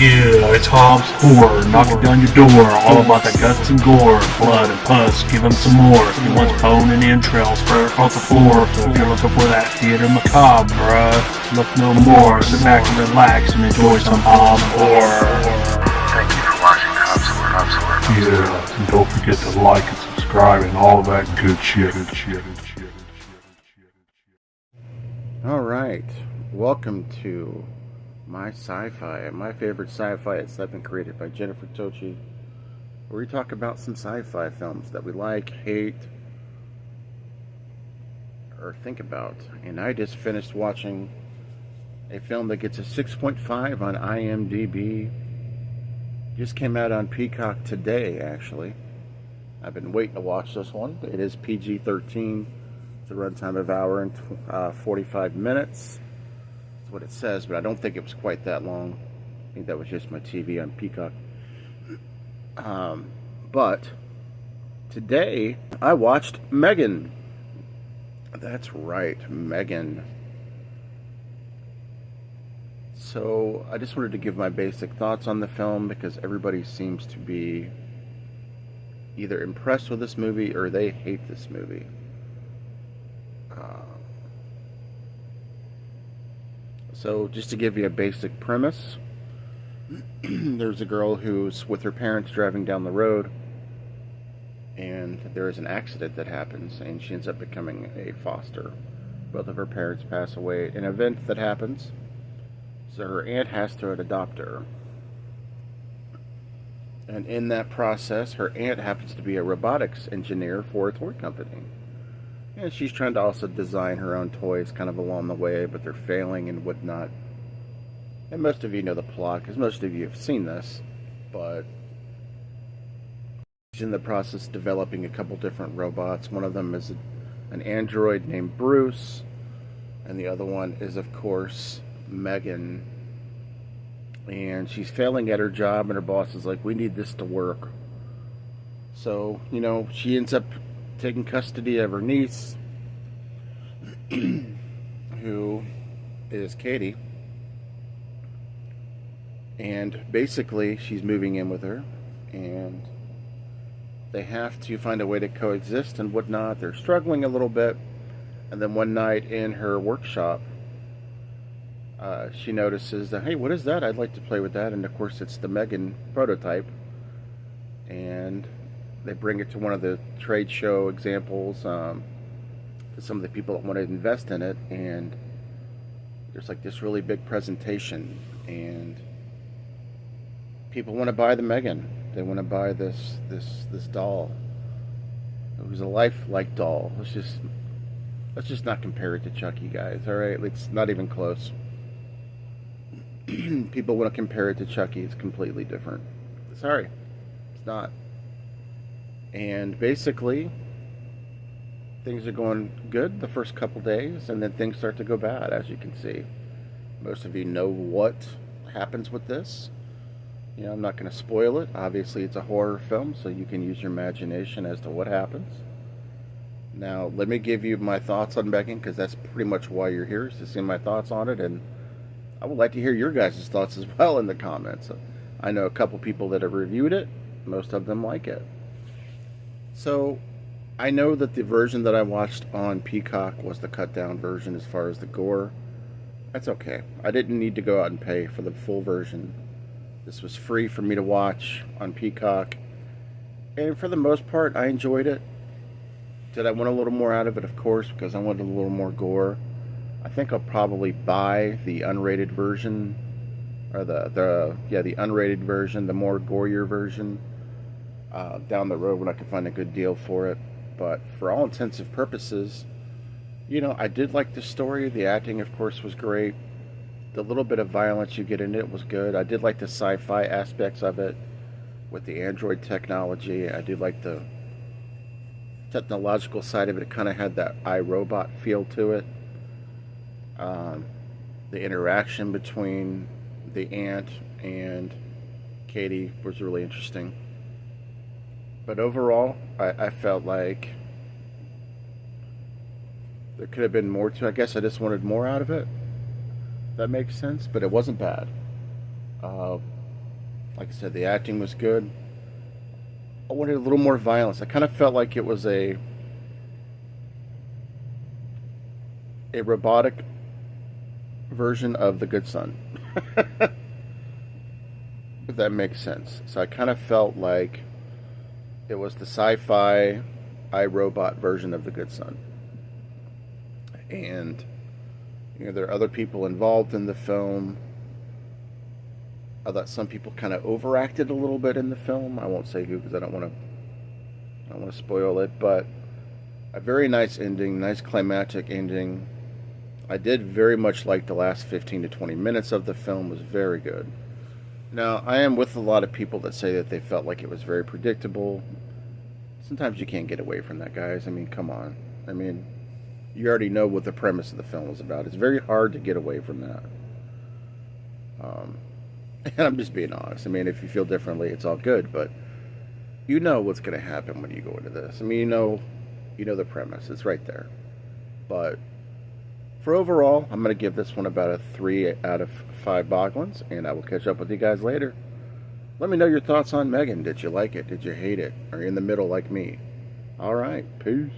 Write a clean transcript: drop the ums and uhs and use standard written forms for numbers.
Yeah, it's Hobbs Horror, knocking down your door, all about the guts and gore, blood and pus, give him some more. He wants bone and entrails spread across the floor, so if you're looking for that theater macabre, bruh, look no more. Sit back and relax and enjoy some Hobbs Horror. Thank you for watching Hobbs Horror. Yeah, and don't forget to like and subscribe and all that good shit. Alright, welcome to my sci-fi. My favorite sci-fi has been created by Jennifer Tochi, where we talk about some sci-fi films that we like, hate, or think about. And I just finished watching a film that gets a 6.5 on IMDb. Just came out on Peacock today, actually. I've been waiting to watch this one. It is PG-13. It's a runtime of an hour and 45 minutes. That's what it says, but I don't think it was quite that long. I think that was just my TV on Peacock. But today I watched Megan. That's right, Megan. So I just wanted to give my basic thoughts on the film because everybody seems to be either impressed with this movie or they hate this movie. So just to give you a basic premise, there's a girl who's with her parents driving down the road, and there is an accident that happens, and she ends up becoming a foster. Both of her parents pass away. An event that happens, so her aunt has to adopt her. And in that process, her aunt happens to be a robotics engineer for a toy company. And she's trying to also design her own toys kind of along the way, but they're failing and whatnot. And most of you know the plot, because most of you have seen this, but she's in the process of developing a couple different robots. One of them is an android named Bruce, and the other one is, of course, Megan. And she's failing at her job, and her boss is like, we need this to work. So, she ends up taking custody of her niece, who is Cady, and basically she's moving in with her, and they have to find a way to coexist and whatnot. They're struggling a little bit, and then one night in her workshop, she notices that, hey, what is that? I'd like to play with that. And of course it's the Megan prototype, and they bring it to one of the trade show examples to some of the people that want to invest in it, and there's like this really big presentation, and people want to buy the Megan. They want to buy this doll. It was a lifelike doll. Let's just not compare it to Chucky, guys. All right, it's not even close. People want to compare it to Chucky. It's completely different. Sorry, it's not. And basically, things are going good the first couple days, and then things start to go bad, as you can see. Most of you know what happens with this. I'm not going to spoil it. Obviously, it's a horror film, so you can use your imagination as to what happens. Now, let me give you my thoughts on Megan, because that's pretty much why you're here, is to see my thoughts on it, and I would like to hear your guys' thoughts as well in the comments. I know a couple people that have reviewed it. Most of them like it. So, I know that the version that I watched on Peacock was the cut down version as far as the gore. That's okay. I didn't need to go out and pay for the full version. This was free for me to watch on Peacock. And for the most part, I enjoyed it. Did I want a little more out of it? Of course, because I wanted a little more gore. I think I'll probably buy the unrated version. Or the unrated version, the more gorier version. Down the road when I can find a good deal for it. But for all intents and purposes, I did like the story. The acting, of course, was great. The little bit of violence you get in it was good. I did like the sci-fi aspects of it with the android technology. I did like the technological side of it. It kind of had that iRobot feel to it. The interaction between the aunt and Cady was really interesting. But overall, I felt like there could have been more to it. I guess I just wanted more out of it. That makes sense, but it wasn't bad. Like I said, the acting was good. I wanted a little more violence. I kind of felt like it was a robotic version of The Good Son. If that makes sense. So I kind of felt like it was the sci-fi iRobot version of The Good Son. And there are other people involved in the film. I thought some people kind of overacted a little bit in the film. I won't say who because I don't want to spoil it, but a very nice ending, nice climactic ending. I did very much like the last 15 to 20 minutes of the film. Was very good. Now, I am with a lot of people that say that they felt like it was very predictable. Sometimes you can't get away from that, guys. I mean, come on. I mean, you already know what the premise of the film is about. It's very hard to get away from that. And I'm just being honest. I mean, if you feel differently, it's all good, but you know what's going to happen when you go into this. I mean, you know the premise. It's right there. But for overall, I'm going to give this one about a 3 out of 5 Boglins, and I will catch up with you guys later. Let me know your thoughts on Megan. Did you like it? Did you hate it? Are you in the middle like me? All right. Peace.